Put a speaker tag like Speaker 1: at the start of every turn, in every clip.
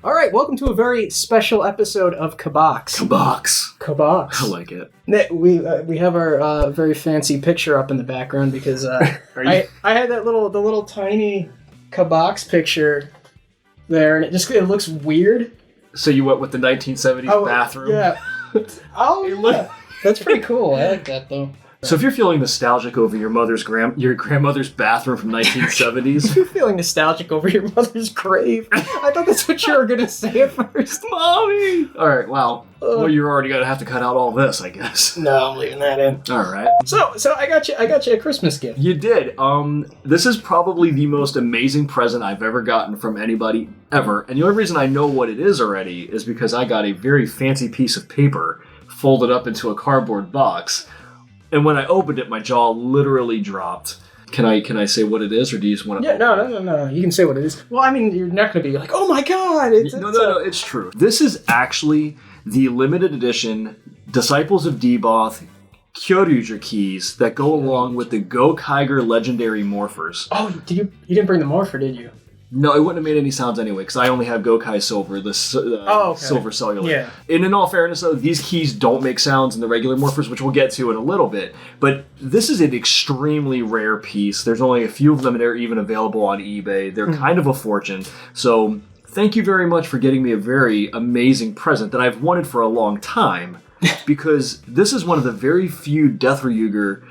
Speaker 1: All right, welcome to a very special episode of Kabox.
Speaker 2: Kabox. I like it.
Speaker 1: We have our very fancy picture up in the background because I had the little tiny Kabox picture there, and it looks weird.
Speaker 2: So you went with the 1970s bathroom?
Speaker 1: Yeah. Yeah. That's pretty cool. I like that though.
Speaker 2: So if you're feeling nostalgic over your grandmother's bathroom from 1970s...
Speaker 1: If you're feeling nostalgic over your mother's grave, I thought that's what you were going to say at first.
Speaker 2: Mommy! Alright, wow. Well, you're already going to have to cut out all this, I guess.
Speaker 1: No, I'm leaving that in.
Speaker 2: Alright.
Speaker 1: So I got you a Christmas gift.
Speaker 2: You did. This is probably the most amazing present I've ever gotten from anybody, ever. And the only reason I know what it is already is because I got a very fancy piece of paper folded up into a cardboard box. And when I opened it, my jaw literally dropped. Can I say what it is, or do you just want to...
Speaker 1: Yeah, no. You can say what it is. Well, I mean, you're not going to be like, oh my god!
Speaker 2: No, it's true. This is actually the limited edition Disciples of Deboth Kyoryuger keys that go along with the Gokaiger legendary morphers.
Speaker 1: Oh, you didn't bring the morpher, did you?
Speaker 2: No, it wouldn't have made any sounds anyway, because I only have Gokai Silver, the Silver Cellular.
Speaker 1: Yeah.
Speaker 2: And in all fairness, though, these keys don't make sounds in the regular morphers, which we'll get to in a little bit. But this is an extremely rare piece. There's only a few of them, and they're even available on eBay. They're kind of a fortune. So thank you very much for getting me a very amazing present that I've wanted for a long time, because this is one of the very few Death Ryuger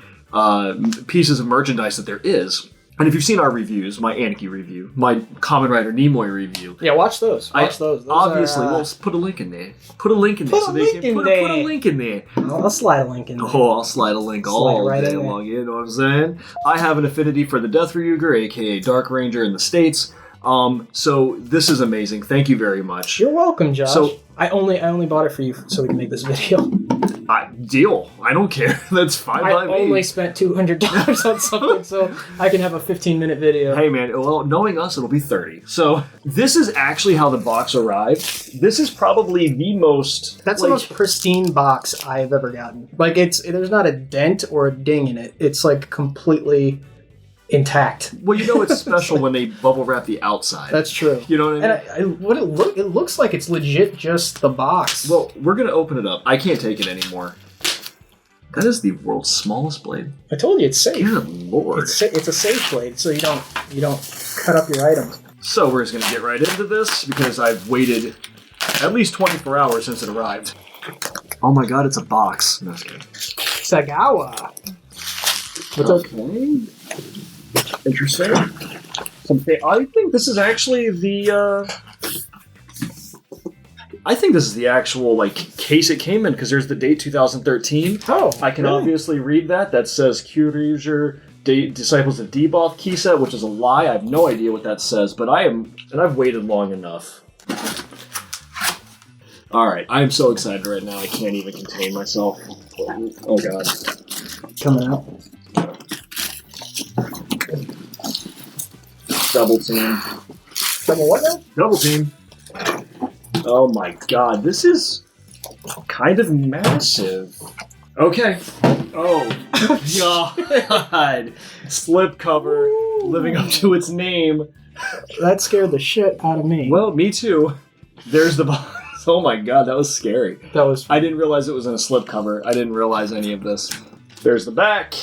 Speaker 2: pieces of merchandise that there is. And if you've seen our reviews, my Anarchy review, my Kamen Rider Nimoy review...
Speaker 1: Yeah, watch those. Those
Speaker 2: obviously, we'll put a link in there. Put a link in there. Put a link in there.
Speaker 1: I'll slide a link in there.
Speaker 2: Oh, I'll slide a link all day long, you know what I'm saying? I have an affinity for the Death Ryuger, a.k.a. Dark Ranger in the States. So this is amazing. Thank you very much.
Speaker 1: You're welcome, Josh. So I only bought it for you so we can make this video.
Speaker 2: Deal. I don't care. That's fine by me.
Speaker 1: I only spent $200 on something so I can have a 15-minute video.
Speaker 2: Hey, man. Well, knowing us, it'll be 30. So this is actually how the box arrived. This is probably the most...
Speaker 1: That's the most pristine box I've ever gotten. Like, there's not a dent or a ding in it. It's, like, completely... intact.
Speaker 2: Well, you know it's special when they bubble wrap the outside.
Speaker 1: That's true.
Speaker 2: You know what I mean?
Speaker 1: And it looks like it's legit just the box.
Speaker 2: Well, we're going to open it up. I can't take it anymore. That is the world's smallest blade.
Speaker 1: I told you it's safe.
Speaker 2: Good lord.
Speaker 1: It's a safe blade, so you don't cut up your items.
Speaker 2: So we're just going to get right into this because I've waited at least 24 hours since it arrived. Oh my god, it's a box. No, just kidding.
Speaker 1: Sagawa. What's
Speaker 2: okay. Interesting. I think this is actually I think this is the actual case it came in because there's the date 2013.
Speaker 1: Oh,
Speaker 2: I can obviously read that. That says Kyoryuger Disciples of Deboth key set, which is a lie. I have no idea what that says, but I've waited long enough. All right, I'm so excited right now. I can't even contain myself. Oh god,
Speaker 1: coming out.
Speaker 2: Double team.
Speaker 1: Double what now?
Speaker 2: Double team. Oh my god, this is kind of massive. Okay. Oh god. Slip cover, living up to its name.
Speaker 1: That scared the shit out of me.
Speaker 2: Well, me too. There's the box. Oh my god, that was scary. I didn't realize it was in a slip cover. I didn't realize any of this. There's the back.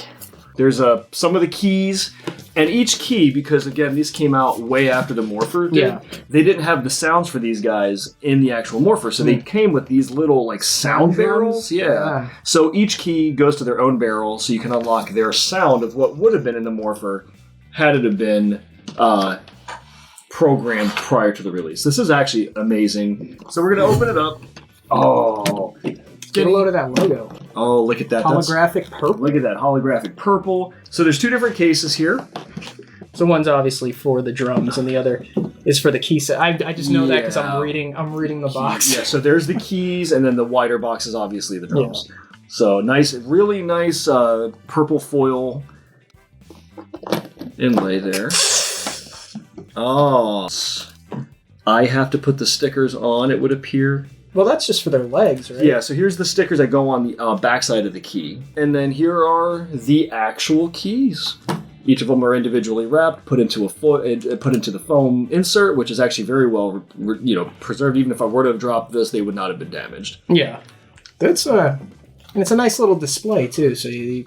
Speaker 2: There's some of the keys, and each key, because again, these came out way after the Morpher did, they didn't have the sounds for these guys in the actual Morpher, so they came with these little, sound barrels. Yeah. So each key goes to their own barrel, so you can unlock their sound of what would have been in the Morpher had it have been programmed prior to the release. This is actually amazing. So we're going to open it up. Oh,
Speaker 1: get a load of that logo.
Speaker 2: Oh, look at that.
Speaker 1: Holographic purple.
Speaker 2: Look at that, holographic purple. So there's two different cases here.
Speaker 1: So one's obviously for the drums, and the other is for the key set. I just know that because I'm reading the box.
Speaker 2: Yeah, so there's the keys, and then the wider box is obviously the drums. Yeah. So nice, really nice purple foil inlay there. Oh, I have to put the stickers on, it would appear.
Speaker 1: Well, that's just for their legs, right?
Speaker 2: Yeah, so here's the stickers that go on the backside of the key. And then here are the actual keys. Each of them are individually wrapped, put into the foam insert, which is actually very well, preserved. Even if I were to have dropped this, they would not have been damaged.
Speaker 1: Yeah, that's and it's a nice little display too. So you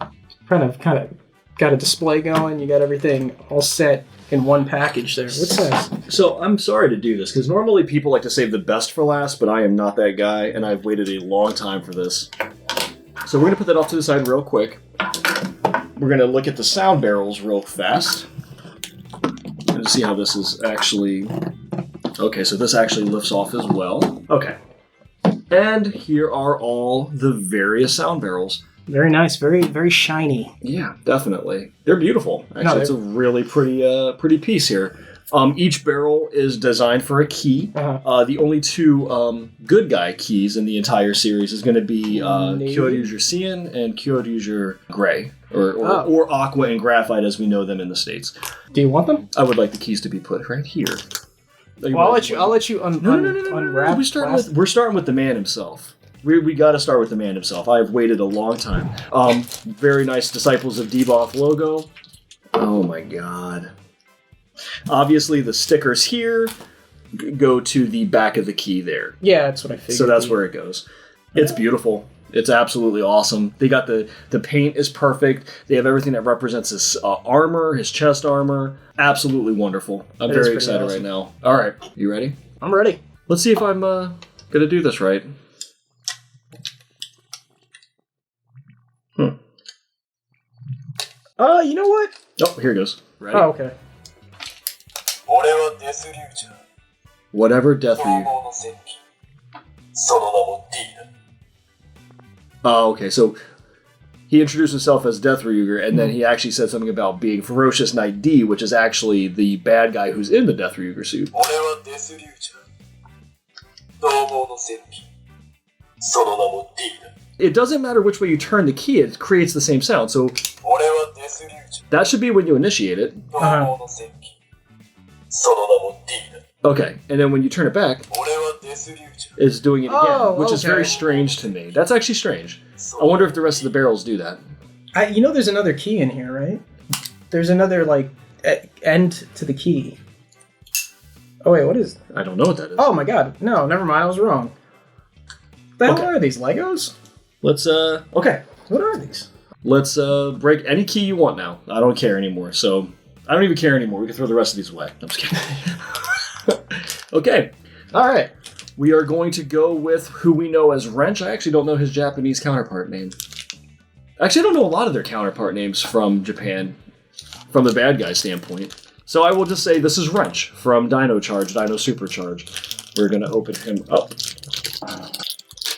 Speaker 1: kind of got a display going. You got everything all set in one package there. What's that?
Speaker 2: So I'm sorry to do this because normally people like to save the best for last, but I am not that guy, and I've waited a long time for this. So we're gonna put that off to the side real quick. We're going to look at the sound barrels real fast and see how this is actually... Okay, so this actually lifts off as well. Okay. And here are all the various sound barrels.
Speaker 1: Very nice. Very, very shiny.
Speaker 2: Yeah, definitely. They're beautiful. Actually, it's a really pretty piece here. Each barrel is designed for a key. The only two good guy keys in the entire series is going to be Kyoryuger Cyan and Kyoryuger Grey, or Aqua and Graphite as we know them in the States.
Speaker 1: Do you want them?
Speaker 2: I would like the keys to be put right here.
Speaker 1: Well, I'll let you unwrap.
Speaker 2: We're starting with the man himself. We got to start with the man himself. I have waited a long time. Very nice Disciples of Deboth logo. Oh my god. Obviously, the stickers here go to the back of the key there.
Speaker 1: Yeah, that's what I figured.
Speaker 2: So that's where it goes. It's beautiful. It's absolutely awesome. They got the paint is perfect. They have everything that represents his armor, his chest armor. Absolutely wonderful. I'm very excited right now. All right, you ready?
Speaker 1: I'm ready.
Speaker 2: Let's see if I'm gonna do this right.
Speaker 1: You know what?
Speaker 2: Oh, here it goes. Ready?
Speaker 1: Oh, okay.
Speaker 2: Whatever Death Ryuger. Oh, okay. So he introduced himself as Death Ryuger, and then he actually said something about being Ferocious Knight D, which is actually the bad guy who's in the Death Ryuger suit. It doesn't matter which way you turn the key, it creates the same sound. So that should be when you initiate it. Okay, and then when you turn it back, it's doing it again, which is very strange to me. That's actually strange. I wonder if the rest of the barrels do that.
Speaker 1: There's another key in here, right? There's another, end to the key. Oh, wait, what is...
Speaker 2: I don't know what that is.
Speaker 1: Oh, my God. No, never mind. I was wrong. The hell are these, Legos?
Speaker 2: Let's, okay.
Speaker 1: What are these?
Speaker 2: Let's, break any key you want now. I don't care anymore, so... I don't even care anymore. We can throw the rest of these away. I'm just kidding. Okay.
Speaker 1: All right.
Speaker 2: We are going to go with who we know as Wrench. I actually don't know his Japanese counterpart name. Actually, I don't know a lot of their counterpart names from Japan, from the bad guy standpoint. So I will just say this is Wrench from Dino Supercharge. We're going to open him up.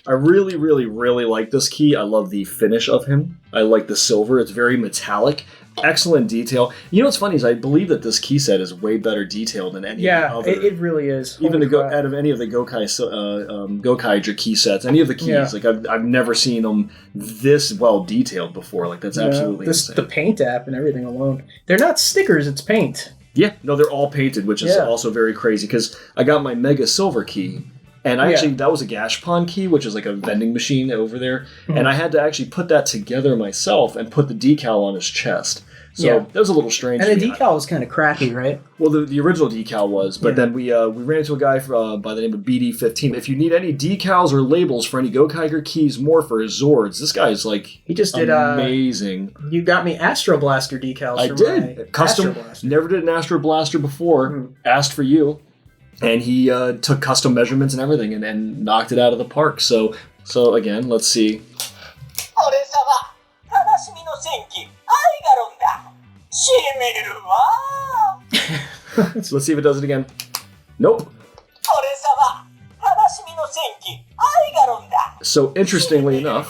Speaker 2: I really, really, really like this key. I love the finish of him. I like the silver. It's very metallic. Excellent detail. You know what's funny is I believe that this key set is way better detailed than any other.
Speaker 1: Yeah, it really is.
Speaker 2: Even out of any of the Gokaiger key sets, any of the keys, I've never seen them this well detailed before. That's absolutely insane.
Speaker 1: The paint app and everything alone. They're not stickers, it's paint.
Speaker 2: Yeah, no, they're all painted, which is also very crazy because I got my Mega Silver key. And that was a Gashpon key, which is like a vending machine over there. Mm-hmm. And I had to actually put that together myself and put the decal on his chest. So that was a little strange.
Speaker 1: And the decal was kind of crappy, right?
Speaker 2: Well, the original decal was, but then we ran into a guy by the name of BD15. If you need any decals or labels for any Gokaiger keys, Morphers, Zords, this guy is
Speaker 1: he just did
Speaker 2: amazing.
Speaker 1: You got me Astro Blaster decals.
Speaker 2: I did custom. Never did an Astro Blaster before. Mm-hmm. Asked for you. And he took custom measurements and everything and knocked it out of the park. So again, let's see. Let's see if it does it again. Nope. So interestingly enough,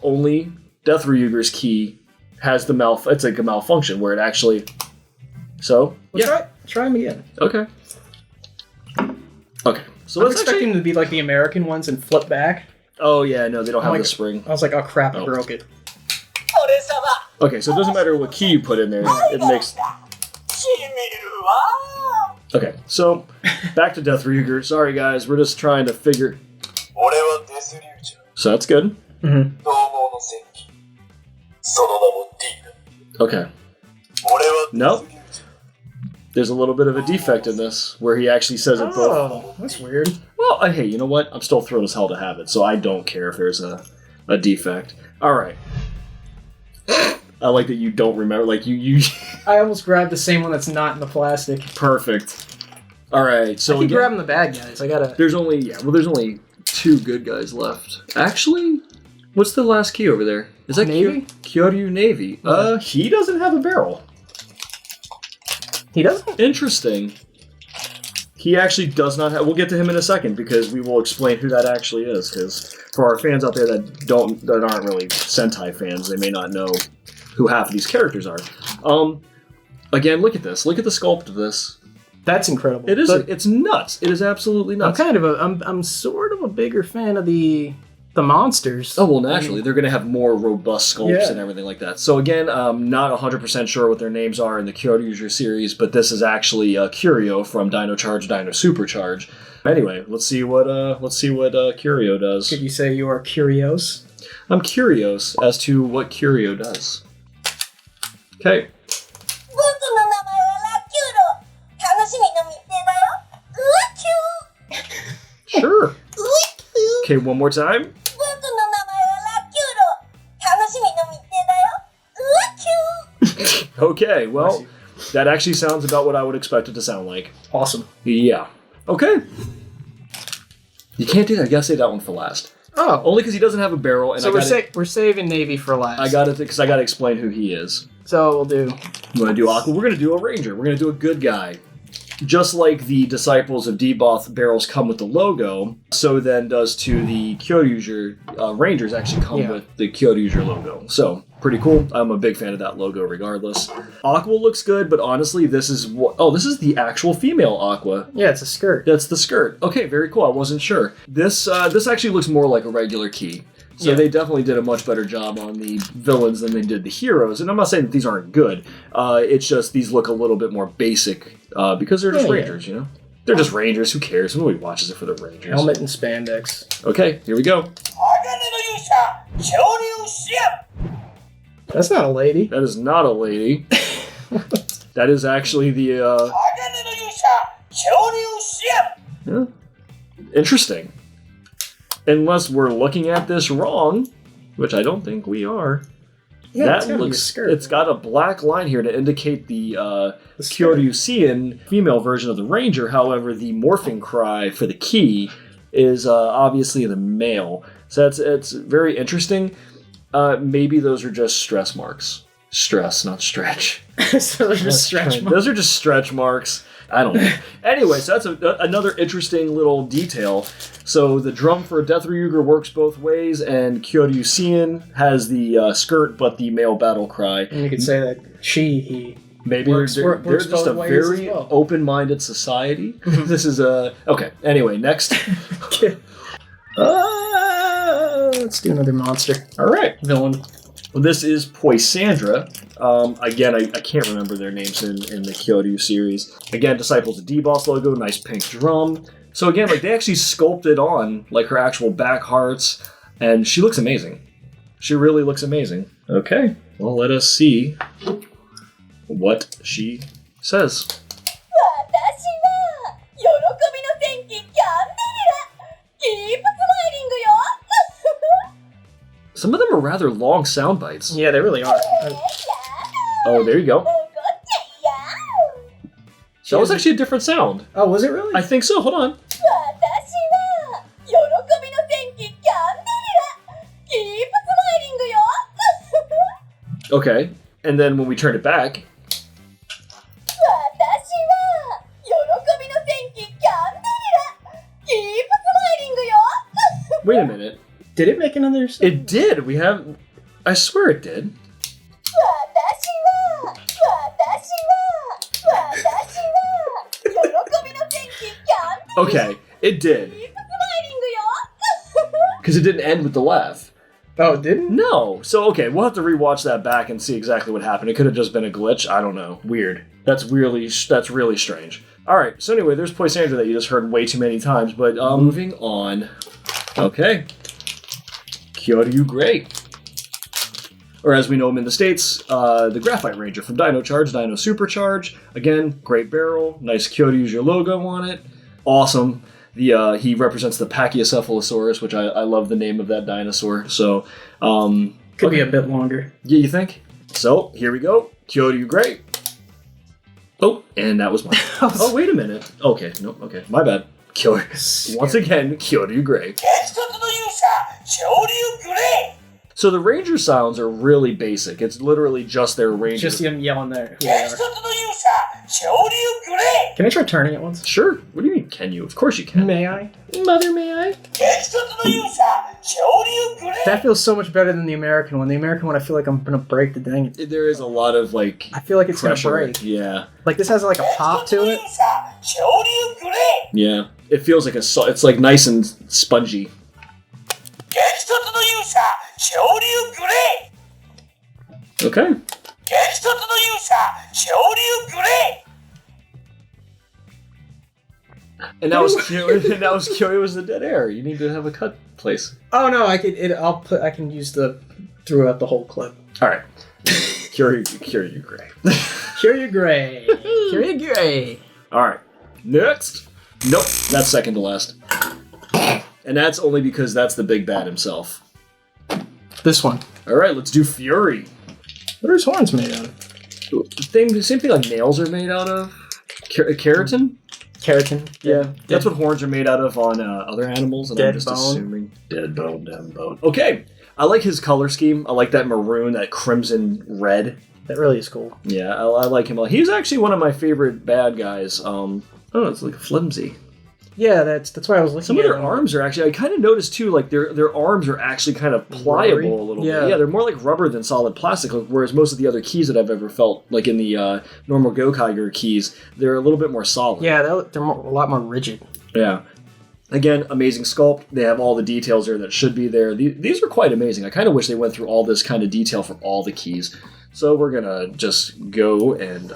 Speaker 2: only Death Ryuger's key has it's like a malfunction where it actually... So,
Speaker 1: Try them again.
Speaker 2: Okay. So
Speaker 1: I was expecting them to be like the American ones and flip back.
Speaker 2: Oh yeah, no, they don't have the spring.
Speaker 1: I was like, oh crap, I broke it.
Speaker 2: Okay, so it doesn't matter what key you put in there, it makes... Okay, so back to Death Ryuger. Sorry guys, we're just trying to figure... So that's good.
Speaker 1: Mm-hmm.
Speaker 2: Okay. Nope. There's a little bit of a defect in this, where he actually says it both.
Speaker 1: Oh, that's weird.
Speaker 2: Well, hey, you know what? I'm still thrilled as hell to have it, so I don't care if there's a defect. All right. I like that you don't remember. Like you.
Speaker 1: I almost grabbed the same one that's not in the plastic.
Speaker 2: Perfect. All right. So
Speaker 1: I keep grabbing the bad guys. I gotta.
Speaker 2: There's only 2 good guys left. Actually, what's the last key over there? Is that
Speaker 1: Navy?
Speaker 2: Kyoryu Navy? He doesn't have a barrel.
Speaker 1: He doesn't?
Speaker 2: Interesting. He actually does not have... We'll get to him in a second, because we will explain who that actually is, because for our fans out there that aren't really Sentai fans, they may not know who half of these characters are. Again, look at this. Look at the sculpt of this.
Speaker 1: That's incredible.
Speaker 2: It is. It's nuts. It is absolutely nuts.
Speaker 1: I'm sort of a bigger fan of the monsters.
Speaker 2: Oh, well, naturally. They're going to have more robust sculpts and everything like that. So, again, I'm not 100% sure what their names are in the Kyoryuger series, but this is actually Kyoryu from Dino Charge, Dino Supercharge. Anyway, let's see what Kyoryu does.
Speaker 1: Could you say you are curious?
Speaker 2: I'm curious as to what Kyoryu does. Okay. Sure. Okay, one more time. Okay, well, that actually sounds about what I would expect it to sound like.
Speaker 1: Awesome.
Speaker 2: Yeah. Okay. You can't do that. You gotta save that one for last.
Speaker 1: Oh.
Speaker 2: Only because he doesn't have a barrel. And
Speaker 1: so we're saving Navy for last.
Speaker 2: I got it because I got to explain who he is.
Speaker 1: So we'll do...
Speaker 2: You want to do Aqua? We're going to do a Ranger. We're going to do a good guy. Just like the Disciples of Deboth barrels come with the logo, so then does to the Kyoryuger Rangers actually come with the Kyoryuger logo. So, pretty cool. I'm a big fan of that logo regardless. Aqua looks good, but honestly, this is this is the actual female Aqua.
Speaker 1: Yeah, it's a skirt.
Speaker 2: That's the skirt. Okay, very cool. I wasn't sure. This actually looks more like a regular key. So they definitely did a much better job on the villains than they did the heroes. And I'm not saying that these aren't good. It's just these look a little bit more basic because they're just Rangers, you know? They're just Rangers. Who cares? Nobody watches it for the Rangers.
Speaker 1: Helmet and spandex.
Speaker 2: Okay, here we go.
Speaker 1: That's not a lady.
Speaker 2: That is not a lady. That is actually the... Yeah. Interesting. Unless we're looking at this wrong, which I don't think we are.
Speaker 1: Yeah,
Speaker 2: that looks. It's got a black line here to indicate the Kyoryu female version of the Ranger. However, the morphing cry for the key is obviously the male. So it's very interesting. Maybe those are just stress marks. Stress, not stretch.
Speaker 1: So they're just stretch marks.
Speaker 2: Those are just stretch marks. I don't know. Anyway, so that's another interesting little detail. So the drum for Death Ryuger works both ways, and Kyoryu has the skirt, but the male battle cry.
Speaker 1: And you could say that he
Speaker 2: maybe
Speaker 1: works
Speaker 2: they're just a very open-minded society. This is okay. Anyway, next.
Speaker 1: Let's do another monster.
Speaker 2: All right,
Speaker 1: villain.
Speaker 2: Well, this is Poisandra. Again, I can't remember their names in the Kyoryu series. Again, Disciples of Deboth logo, nice pink drum. So again, like they actually sculpted on like her actual back hearts, and she looks amazing. She really looks amazing. Okay, well, let us see what she says. Some of them are rather long sound bites.
Speaker 1: Yeah, they really are.
Speaker 2: Oh, there you go. That was actually a different sound.
Speaker 1: Oh, was it really?
Speaker 2: I think so. Hold on. Okay, and then when we turn it back. Wait a minute.
Speaker 1: Did it make another sound?
Speaker 2: It did. I swear it did. Okay, it did. Because it didn't end with the laugh.
Speaker 1: Oh, it didn't?
Speaker 2: No. So, okay, we'll have to rewatch that back and see exactly what happened. It could have just been a glitch. I don't know. Weird. That's really strange. All right, so anyway, there's Poisandra that you just heard way too many times, but moving on. Okay. Kyoryu Grey. or as we know him in the States, the Graphite Ranger from Dino Charge, Dino Supercharge. Again, great barrel, nice Kyoryuger logo on it. Awesome. He represents the Pachycephalosaurus, which I love the name of that dinosaur. So,
Speaker 1: could be a bit longer.
Speaker 2: Yeah, you think? So, here we go. Kyoryu Grey. Oh, and that was mine. Oh, wait a minute. Okay, no, okay, my bad. Once again, Kyoryu Grey. So the Ranger sounds are really basic. It's literally just their Ranger.
Speaker 1: Just him yelling there. Can I try turning it once?
Speaker 2: Sure. What do you mean, can you? Of course you can.
Speaker 1: May I? Mother, may I? That feels so much better than the American one. The American one, I feel like I'm going to break the dang.
Speaker 2: There is a lot of, like...
Speaker 1: I feel like it's going to break.
Speaker 2: Yeah.
Speaker 1: Like, this has, like, a pop to it.
Speaker 2: Yeah. It feels like it's, like, nice and spongy. Okay. And that was Kyoryu was the dead air. You need to have a cut place.
Speaker 1: Oh no, I can use throughout the whole clip.
Speaker 2: All right. Kyoryu Grey.
Speaker 1: Kyoryu Grey. Kyoryu Grey.
Speaker 2: All right. Next. Nope, that's second to last. And that's only because that's the big bad himself.
Speaker 1: This one.
Speaker 2: All right, let's do Fury.
Speaker 1: What are his horns made out of?
Speaker 2: The same thing like nails are made out of. Keratin?
Speaker 1: Keratin.
Speaker 2: Yeah. That's what horns are made out of on other animals. And
Speaker 1: dead
Speaker 2: I'm just
Speaker 1: bone.
Speaker 2: assuming. Dead bone. Okay. I like his color scheme. I like that maroon, that crimson red.
Speaker 1: That really is cool.
Speaker 2: Yeah, I like him. He's actually one of my favorite bad guys. Oh, it's like flimsy.
Speaker 1: Yeah, that's why I was looking at
Speaker 2: some of their arms are actually, I kind of noticed too, like their arms are actually kind of pliable a little bit. Yeah, they're more like rubber than solid plastic, whereas most of the other keys that I've ever felt, like in the normal Gokaiger keys, they're a little bit more solid.
Speaker 1: Yeah, they're a lot more rigid.
Speaker 2: Yeah. Again, amazing sculpt. They have all the details there that should be there. These are quite amazing. I kind of wish they went through all this kind of detail for all the keys. So we're going to just go and...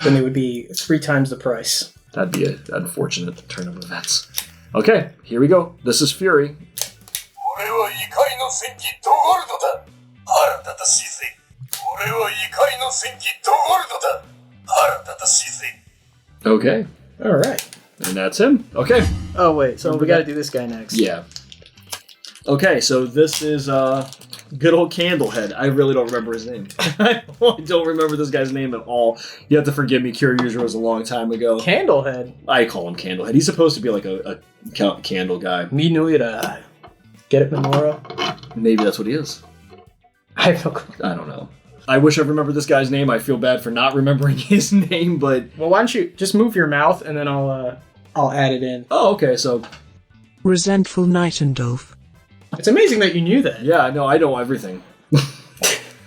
Speaker 1: Then they would be 3 times the price.
Speaker 2: That'd be an unfortunate turn of events. Okay, here we go. This is Fury. Okay.
Speaker 1: All right.
Speaker 2: And that's him. Okay.
Speaker 1: Oh, wait. So we got to do this guy next.
Speaker 2: Yeah. Okay, so this is good old Candlehead. I really don't remember his name. I don't remember this guy's name at all. You have to forgive me. Kyoryuger was a long time ago.
Speaker 1: Candlehead?
Speaker 2: I call him Candlehead. He's supposed to be like a candle guy.
Speaker 1: Me no ira. Get it, Minoru?
Speaker 2: Maybe that's what he is.
Speaker 1: I have no clue.
Speaker 2: I don't know. I wish I remembered this guy's name. I feel bad for not remembering his name, but...
Speaker 1: Well, why don't you just move your mouth, and then I'll add it in.
Speaker 2: Oh, okay, so...
Speaker 3: Resentful Nightingale.
Speaker 1: It's amazing that you knew that.
Speaker 2: Yeah, no, I know everything.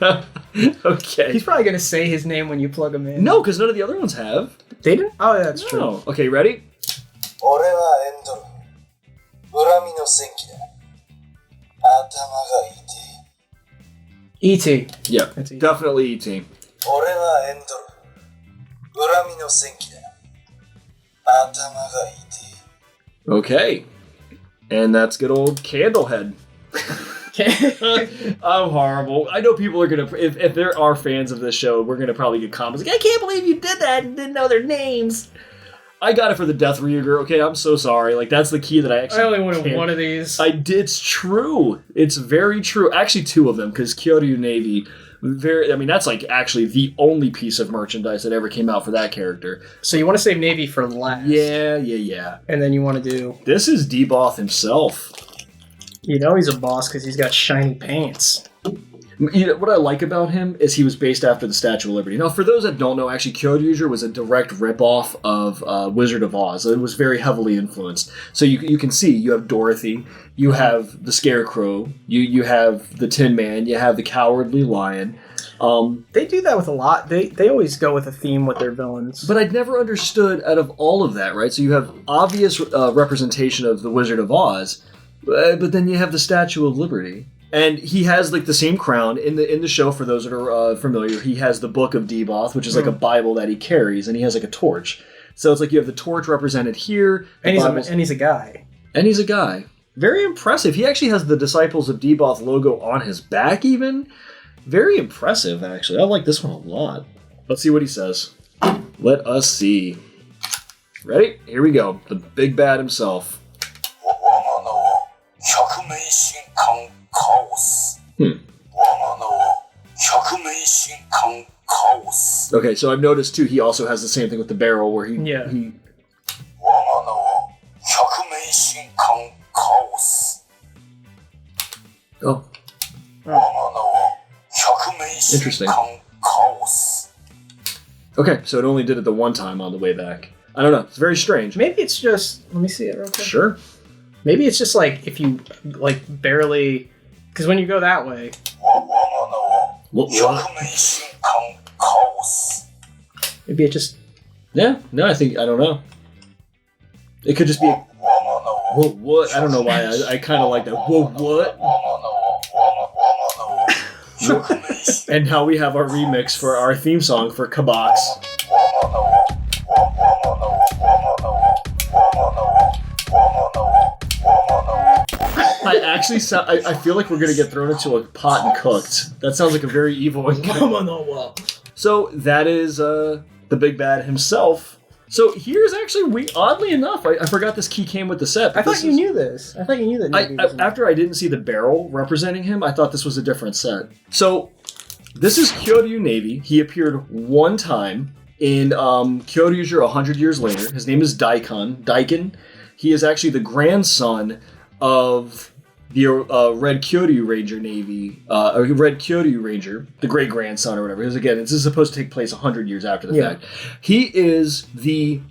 Speaker 2: Okay.
Speaker 1: He's probably going to say his name when you plug him in.
Speaker 2: No, because none of the other ones have.
Speaker 1: They didn't? Oh, yeah, that's true.
Speaker 2: No. Okay, ready?
Speaker 1: E.T.
Speaker 2: Yeah,
Speaker 1: That's E.T.
Speaker 2: definitely E.T. Okay. And that's good old Candlehead. I'm horrible. I know people are going to... If there are fans of this show, we're going to probably get comments like, I can't believe you did that and didn't know their names. I got it for the Death Ryuger. Okay, I'm so sorry. Like, that's the key that I actually...
Speaker 1: I only wanted one of these.
Speaker 2: It's true. It's very true. Actually, 2 of them, because Kyoryu Navy... that's like actually the only piece of merchandise that ever came out for that character.
Speaker 1: So you want to save Navy for last.
Speaker 2: Yeah.
Speaker 1: And then you want to do...
Speaker 2: This is Deboth himself.
Speaker 1: You know he's a boss because he's got shiny pants.
Speaker 2: You know, what I like about him is he was based after the Statue of Liberty. Now, for those that don't know, actually, Kyoryuger was a direct ripoff of Wizard of Oz. It was very heavily influenced. So you can see, you have Dorothy, you have the Scarecrow, you have the Tin Man, you have the Cowardly Lion.
Speaker 1: They do that with a lot. They always go with a theme with their villains.
Speaker 2: But I'd never understood out of all of that, right? So you have obvious representation of the Wizard of Oz, but then you have the Statue of Liberty. And he has like the same crown in the show. For those that are familiar, he has the Book of Deboth, which is like a Bible that he carries, and he has like a torch. So it's like you have the torch represented here,
Speaker 1: and he's a guy.
Speaker 2: And he's a guy. Very impressive. He actually has the Disciples of Deboth logo on his back, even. Very impressive, actually. I like this one a lot. Let's see what he says. Let us see. Ready? Here we go. The big bad himself. Okay, so I've noticed too, he also has the same thing with the barrel where he Oh. Interesting. Okay, so it only did it the one time on the way back. I don't know. It's very strange.
Speaker 1: Maybe it's just... Let me see it real quick.
Speaker 2: Sure.
Speaker 1: Maybe it's just like if you like barely... Because when you go that way...
Speaker 2: What?
Speaker 1: Maybe it just...
Speaker 2: Yeah, no, I don't know. It could just be... Whoa, what? I don't know why. I kind of like that. Whoa, what? And now we have our remix for our theme song for Kabox. I feel like we're going to get thrown into a pot and cooked. That sounds like a very evil encounter. So that is the big bad himself. So here's actually, oddly enough, I forgot this key came with the set.
Speaker 1: I thought you knew this. I thought you knew that.
Speaker 2: After I didn't see the barrel representing him, I thought this was a different set. So this is Kyoryu Navy. He appeared one time in Kyoryuger 100 years later. His name is Daikon. He is actually the grandson of the Red Kyoryu Ranger Navy, Red Kyoryu Ranger, the great grandson or whatever. Because again, this is supposed to take place 100 years after the fact. He is the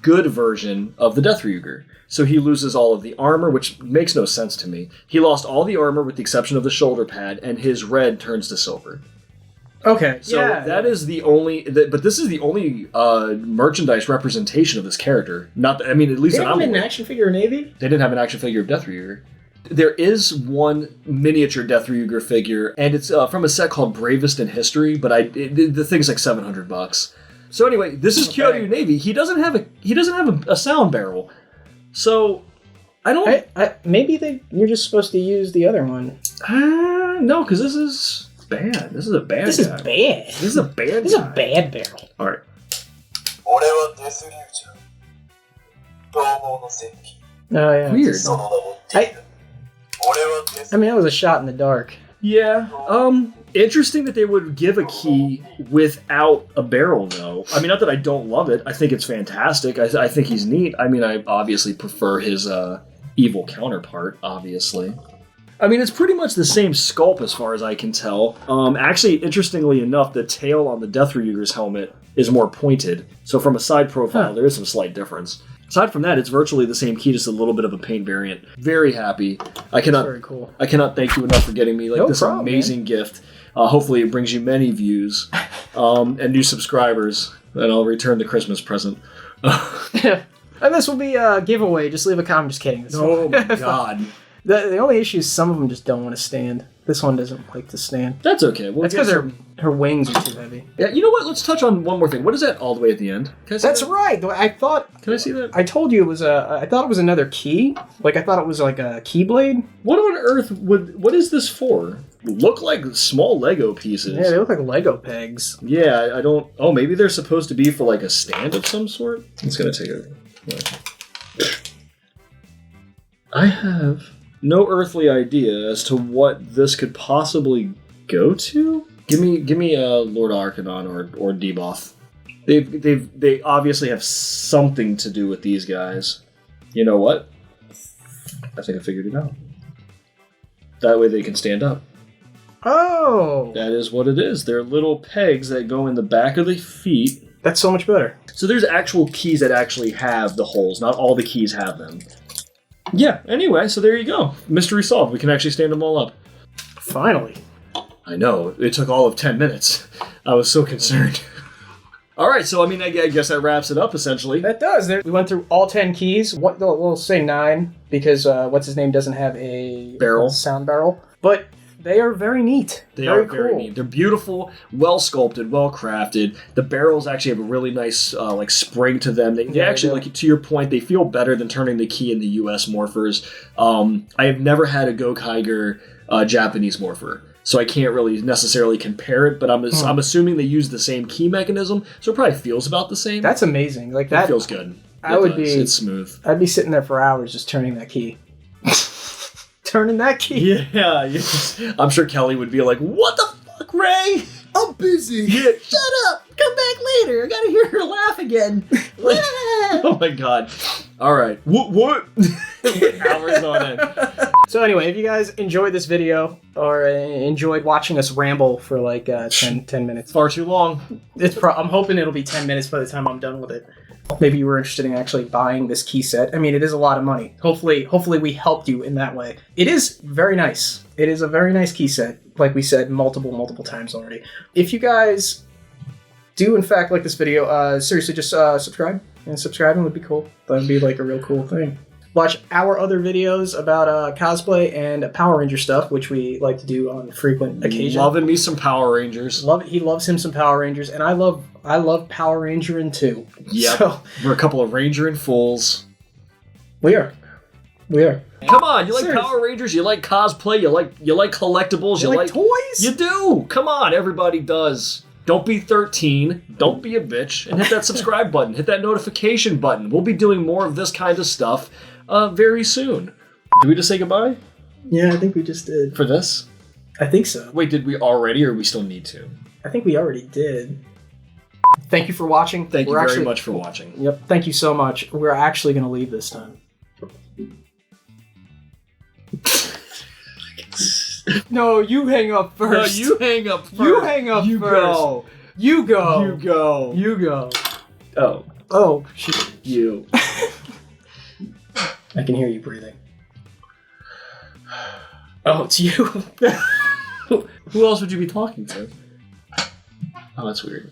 Speaker 2: good version of the Death Ryuger. So he loses all of the armor, which makes no sense to me. He lost all the armor with the exception of the shoulder pad, and his red turns to silver.
Speaker 1: Okay,
Speaker 2: so that is the only, but this is the only merchandise representation of this character. Not, I mean, at least
Speaker 1: they didn't have an action figure of Navy.
Speaker 2: They didn't have an action figure of Death Ryuger. There is one miniature Death Ryuger figure, and it's from a set called Bravest in History. But the thing's like $700. So anyway, this is Kyoryu Navy. He doesn't have a sound barrel. So I don't.
Speaker 1: Maybe you're just supposed to use the other one.
Speaker 2: No, because this is bad. This is a bad.
Speaker 1: This is bad.
Speaker 2: This is a bad.
Speaker 1: This is a bad barrel.
Speaker 2: All right.
Speaker 1: Oh yeah.
Speaker 2: Weird.
Speaker 1: I mean, that was a shot in the dark.
Speaker 2: Yeah. Interesting that they would give a key without a barrel, though. I mean, not that I don't love it. I think it's fantastic. I think he's neat. I mean, I obviously prefer his evil counterpart, obviously. I mean, it's pretty much the same sculpt as far as I can tell. Actually, interestingly enough, the tail on the Death Ryuger's helmet is more pointed. So from a side profile, there is some slight difference. Aside from that, it's virtually the same key, just a little bit of a paint variant. Very happy.
Speaker 1: Very cool.
Speaker 2: I cannot thank you enough for getting me this amazing gift. Hopefully it brings you many views and new subscribers, and I'll return the Christmas present.
Speaker 1: And this will be a giveaway. Just leave a comment. Just kidding.
Speaker 2: Oh my god.
Speaker 1: The only issue is some of them just don't want to stand. This one doesn't like to stand.
Speaker 2: That's okay.
Speaker 1: That's because her wings are too heavy.
Speaker 2: Yeah, you know what? Let's touch on one more thing. What is that all the way at the end?
Speaker 1: That's right. I thought...
Speaker 2: Can I see that?
Speaker 1: I told you it was I thought it was another key. Like, I thought it was like a keyblade.
Speaker 2: What on earth what is this for? Look like small Lego pieces.
Speaker 1: Yeah, they look like Lego pegs.
Speaker 2: Yeah, I don't... Oh, maybe they're supposed to be for like a stand of some sort? It's gonna take a... I have no earthly idea as to what this could possibly go to. Give me Lord Arcanon or Deboth. They obviously have something to do with these guys. You know what? I think I figured it out. That way they can stand up.
Speaker 1: Oh!
Speaker 2: That is what it is. They're little pegs that go in the back of the feet.
Speaker 1: That's so much better.
Speaker 2: So there's actual keys that actually have the holes. Not all the keys have them. Yeah, anyway, so there you go. Mystery solved. We can actually stand them all up.
Speaker 1: Finally.
Speaker 2: I know. It took all of 10 minutes. I was so concerned. All right, so I mean, I guess that wraps it up, essentially.
Speaker 1: That does. We went through all 10 keys. We'll say 9, because What's-His-Name doesn't have a sound barrel. But they are very neat.
Speaker 2: They are very neat. They're beautiful, well-sculpted, well-crafted. The barrels actually have a really nice spring to them. They actually, like to your point, they feel better than turning the key in the US morphers. I have never had a Gokaiger Japanese morpher. so I can't really necessarily compare it, but I'm assuming they use the same key mechanism, so it probably feels about the same.
Speaker 1: That's amazing. Like that
Speaker 2: It feels good. It's smooth.
Speaker 1: I'd be sitting there for hours just turning that key. Turning that key.
Speaker 2: Yeah, yes. I'm sure Kelly would be like, "What the fuck, Ray? I'm busy. Yeah. Shut up. Come back later. I gotta hear her laugh again." Oh my god. All right. What? Hours on end.
Speaker 1: So anyway, if you guys enjoyed this video or enjoyed watching us ramble for like 10 minutes.
Speaker 2: Far too long.
Speaker 1: I'm hoping it'll be 10 minutes by the time I'm done with it. Maybe you were interested in actually buying this key set. I mean, it is a lot of money. Hopefully we helped you in that way. It is very nice. It is a very nice key set, like we said multiple times already. If you guys do in fact like this video, seriously, just subscribe. And subscribing would be cool. That would be like a real cool thing. Watch our other videos about cosplay and Power Ranger stuff, which we like to do on frequent occasion.
Speaker 2: Loving me some Power Rangers.
Speaker 1: He loves him some Power Rangers, and I love Power Ranger too.
Speaker 2: Yep.
Speaker 1: So,
Speaker 2: we're a couple of Ranger and fools.
Speaker 1: We are.
Speaker 2: Come on, you like
Speaker 1: Seriously.
Speaker 2: Power Rangers, you like cosplay, you like collectibles,
Speaker 1: You like toys?
Speaker 2: You do. Come on, everybody does. Don't be 13. Don't be a bitch. And hit that subscribe button. Hit that notification button. We'll be doing more of this kind of stuff very soon. Did we just say goodbye?
Speaker 1: Yeah, I think we just did.
Speaker 2: For this?
Speaker 1: I think so.
Speaker 2: Wait, did we already, or we still need to?
Speaker 1: I think we already did. Thank you for watching.
Speaker 2: Thank you very much for watching.
Speaker 1: Yep, thank you so much. We're actually going to leave this time. No, you hang up first.
Speaker 2: No, you hang up first.
Speaker 1: You hang up
Speaker 2: You
Speaker 1: first.
Speaker 2: go.
Speaker 1: You go.
Speaker 2: You go.
Speaker 1: You go.
Speaker 2: Oh.
Speaker 1: Oh, shit.
Speaker 2: You.
Speaker 1: I can hear you breathing. Oh, it's you.
Speaker 2: Who else would you be talking to? Oh, that's weird.